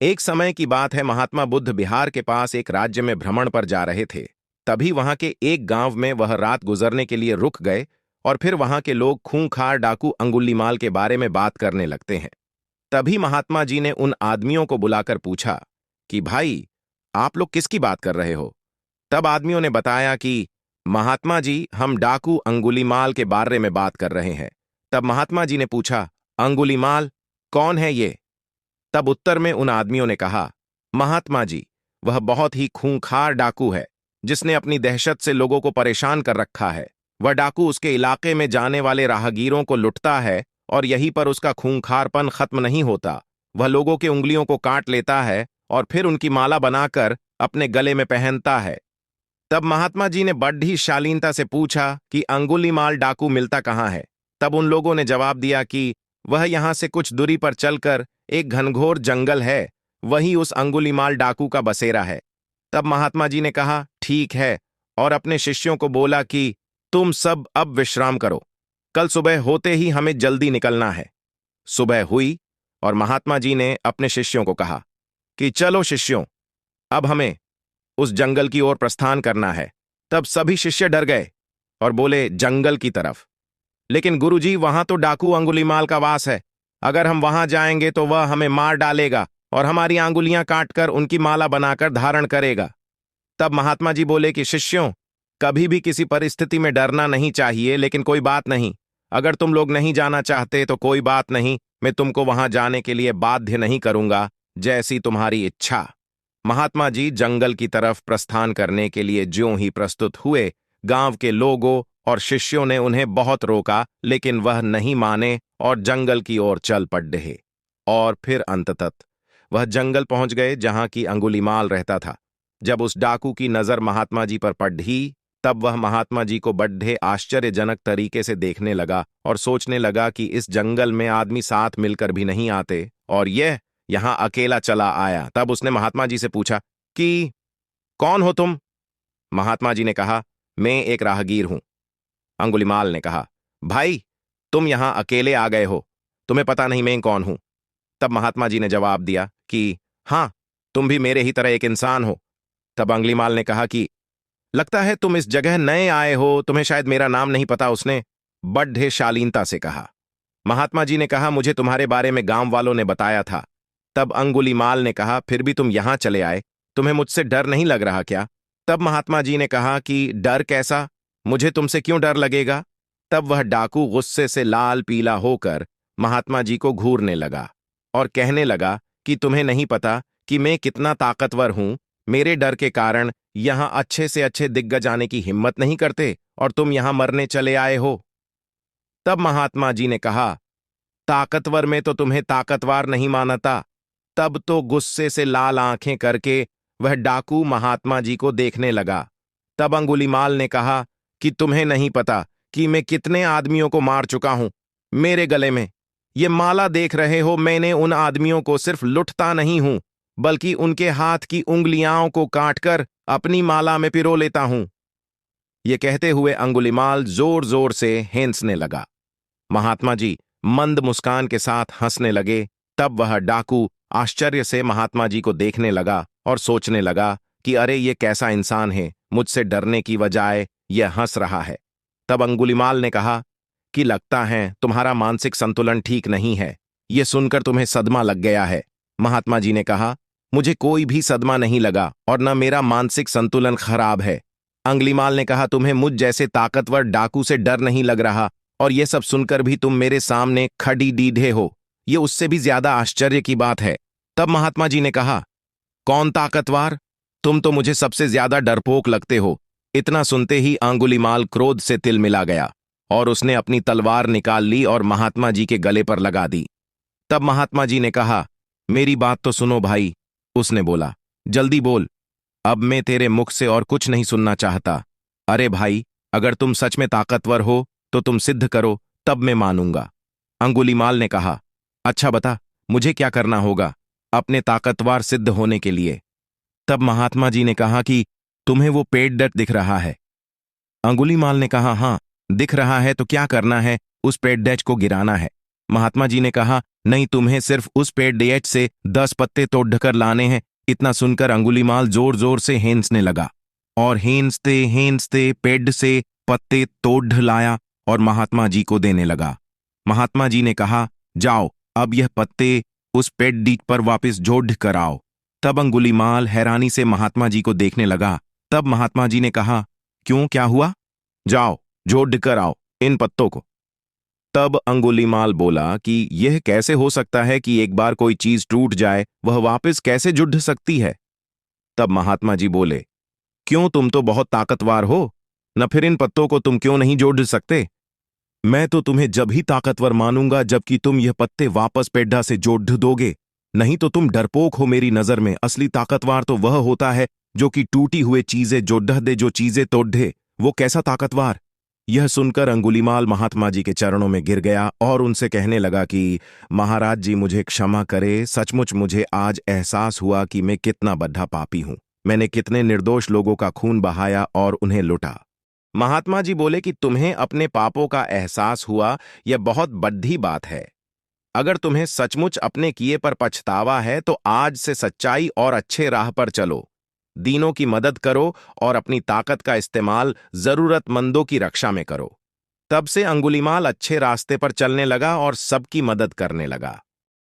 एक समय की बात है, महात्मा बुद्ध बिहार के पास एक राज्य में भ्रमण पर जा रहे थे। तभी वहां के एक गांव में वह रात गुजरने के लिए रुक गए और फिर वहां के लोग खूंखार डाकू अंगुलीमाल के बारे में बात करने लगते हैं। तभी महात्मा जी ने उन आदमियों को बुलाकर पूछा कि भाई, आप लोग किसकी बात कर रहे हो? तब आदमियों ने बताया कि महात्मा जी, हम डाकू अंगुलीमाल के बारे में बात कर रहे हैं। तब महात्मा जी ने पूछा, अंगुलीमाल कौन है ये? तब उत्तर में उन आदमियों ने कहा, महात्मा जी, वह बहुत ही खूंखार डाकू है जिसने अपनी दहशत से लोगों को परेशान कर रखा है। वह डाकू उसके इलाके में जाने वाले राहगीरों को लुटता है और यहीं पर उसका खूंखारपन खत्म नहीं होता। वह लोगों के उंगलियों को काट लेता है और फिर उनकी माला बनाकर अपने गले में पहनता है। तब महात्मा जी ने बड़ी शालीनता से पूछा कि अंगुलीमाल डाकू मिलता कहाँ है? तब उन लोगों ने जवाब दिया कि वह यहां से कुछ दूरी पर चलकर एक घनघोर जंगल है, वही उस अंगुलीमाल डाकू का बसेरा है। तब महात्मा जी ने कहा, ठीक है, और अपने शिष्यों को बोला कि तुम सब अब विश्राम करो, कल सुबह होते ही हमें जल्दी निकलना है। सुबह हुई और महात्मा जी ने अपने शिष्यों को कहा कि चलो शिष्यों, अब हमें उस जंगल की ओर प्रस्थान करना है। तब सभी शिष्य डर गए और बोले, जंगल की तरफ? लेकिन गुरुजी, वहां तो डाकू अंगुलीमाल का वास है। अगर हम वहां जाएंगे तो वह हमें मार डालेगा और हमारी आंगुलियां काटकर उनकी माला बनाकर धारण करेगा। तब महात्मा जी बोले कि शिष्यों, कभी भी किसी परिस्थिति में डरना नहीं चाहिए, लेकिन कोई बात नहीं, अगर तुम लोग नहीं जाना चाहते तो कोई बात नहीं, मैं तुमको वहां जाने के लिए बाध्य नहीं करूंगा, जैसी तुम्हारी इच्छा। महात्मा जी जंगल की तरफ प्रस्थान करने के लिए ज्यों ही प्रस्तुत हुए, गांव के लोगों और शिष्यों ने उन्हें बहुत रोका, लेकिन वह नहीं माने और जंगल की ओर चल पड़े। और फिर अंततः वह जंगल पहुंच गए जहां की अंगुलीमाल रहता था। जब उस डाकू की नजर महात्मा जी पर पड़ी, तब वह महात्मा जी को बड़े आश्चर्यजनक तरीके से देखने लगा और सोचने लगा कि इस जंगल में आदमी साथ मिलकर भी नहीं आते और यह यहां अकेला चला आया। तब उसने महात्मा जी से पूछा कि कौन हो तुम? महात्मा जी ने कहा, मैं एक राहगीर हूं। अंगुलीमाल ने कहा, भाई, तुम यहां अकेले आ गए हो, तुम्हें पता नहीं मैं कौन हूं? तब महात्मा जी ने जवाब दिया कि हां, तुम भी मेरे ही तरह एक इंसान हो। तब अंगुलीमाल ने कहा कि लगता है तुम इस जगह नए आए हो, तुम्हें शायद मेरा नाम नहीं पता। उसने बड़े शालीनता से कहा। महात्मा जी ने कहा, मुझे तुम्हारे बारे में गांव वालों ने बताया था। तब अंगुलीमाल ने कहा, फिर भी तुम यहां चले आए, तुम्हें मुझसे डर नहीं लग रहा क्या? तब महात्मा जी ने कहा कि डर कैसा, मुझे तुमसे क्यों डर लगेगा? तब वह डाकू गुस्से से लाल पीला होकर महात्मा जी को घूरने लगा और कहने लगा कि तुम्हें नहीं पता कि मैं कितना ताकतवर हूं। मेरे डर के कारण यहां अच्छे से अच्छे दिग्गज आने की हिम्मत नहीं करते और तुम यहां मरने चले आए हो। तब महात्मा जी ने कहा, ताकतवर में तो तुम्हें ताकतवर नहीं मानता। तब तो गुस्से से लाल आंखें करके वह डाकू महात्मा जी को देखने लगा। तब अंगुलीमाल ने कहा कि तुम्हें नहीं पता कि मैं कितने आदमियों को मार चुका हूं। मेरे गले में ये माला देख रहे हो, मैंने उन आदमियों को सिर्फ लुटता नहीं हूं, बल्कि उनके हाथ की उंगलियां को काटकर अपनी माला में पिरो लेता हूं। ये कहते हुए अंगुलीमाल जोर जोर से हंसने लगा। महात्मा जी मंद मुस्कान के साथ हंसने लगे। तब वह डाकू आश्चर्य से महात्मा जी को देखने लगा और सोचने लगा कि अरे, ये कैसा इंसान है, मुझसे डरने की बजाय यह हंस रहा है। तब अंगुलीमाल ने कहा कि लगता है तुम्हारा मानसिक संतुलन ठीक नहीं है, यह सुनकर तुम्हें सदमा लग गया है। महात्मा जी ने कहा, मुझे कोई भी सदमा नहीं लगा और न मेरा मानसिक संतुलन खराब है। अंगुलीमाल ने कहा, तुम्हें मुझ जैसे ताकतवर डाकू से डर नहीं लग रहा और यह सब सुनकर भी तुम मेरे सामने खड़ी डीढ़े हो, ये उससे भी ज्यादा आश्चर्य की बात है। तब महात्मा जी ने कहा, कौन ताकतवर? तुम तो मुझे सबसे ज्यादा डरपोक लगते हो। इतना सुनते ही अंगुलीमाल क्रोध से तिलमिला गया और उसने अपनी तलवार निकाल ली और महात्मा जी के गले पर लगा दी। तब महात्मा जी ने कहा, मेरी बात तो सुनो भाई। उसने बोला, जल्दी बोल, अब मैं तेरे मुख से और कुछ नहीं सुनना चाहता। अरे भाई, अगर तुम सच में ताकतवर हो तो तुम सिद्ध करो, तब मैं मानूंगा। अंगुलीमाल ने कहा, अच्छा बता, मुझे क्या करना होगा अपने ताकतवर सिद्ध होने के लिए? तब महात्मा जी ने कहा कि तुम्हें वो पेड़ डट दिख रहा है? अंगुलीमाल ने कहा, हां, दिख रहा है, तो क्या करना है? उस पेड़ डच को गिराना है। महात्मा जी ने कहा, नहीं, तुम्हें सिर्फ उस पेड़ डेच से 10 पत्ते तोड़ कर लाने हैं। इतना सुनकर अंगुलीमाल जोर जोर से हेंसने लगा और हेंसते हेंसते पेड़ से पत्ते तोड़ लाया और महात्मा जी को देने लगा। महात्मा जी ने कहा, जाओ, अब यह पत्ते उस पेड़ डीट पर वापस जोड़ कर आओ। तब अंगुलीमाल हैरानी से महात्मा जी को देखने लगा। तब महात्मा जी ने कहा, क्यों, क्या हुआ? जाओ, जोड़ कर आओ इन पत्तों को। तब अंगुलीमाल बोला कि यह कैसे हो सकता है कि एक बार कोई चीज टूट जाए वह वापस कैसे जुड़ सकती है? तब महात्मा जी बोले, क्यों, तुम तो बहुत ताकतवर हो न, फिर इन पत्तों को तुम क्यों नहीं जोड़ सकते? मैं तो तुम्हें जब ही ताकतवर मानूंगा जबकि तुम यह पत्ते वापस पेड्डा से जोड़ दोगे, नहीं तो तुम डरपोक हो मेरी नजर में। असली ताकतवर तो वह होता है जो कि टूटी हुए चीजें जोड़ दे, जो चीजें तोड़ दे, वो कैसा ताकतवर? यह सुनकर अंगुलीमाल महात्मा जी के चरणों में गिर गया और उनसे कहने लगा कि महाराज जी, मुझे क्षमा करे, सचमुच मुझे आज एहसास हुआ कि मैं कितना बड़ा पापी हूं। मैंने कितने निर्दोष लोगों का खून बहाया और उन्हें लुटा। महात्मा जी बोले कि तुम्हें अपने पापों का एहसास हुआ, यह बहुत बड़ी बात है। अगर तुम्हें सचमुच अपने किए पर पछतावा है तो आज से सच्चाई और अच्छे राह पर चलो, दीनों की मदद करो और अपनी ताकत का इस्तेमाल जरूरतमंदों की रक्षा में करो। तब से अंगुलीमाल अच्छे रास्ते पर चलने लगा और सबकी मदद करने लगा।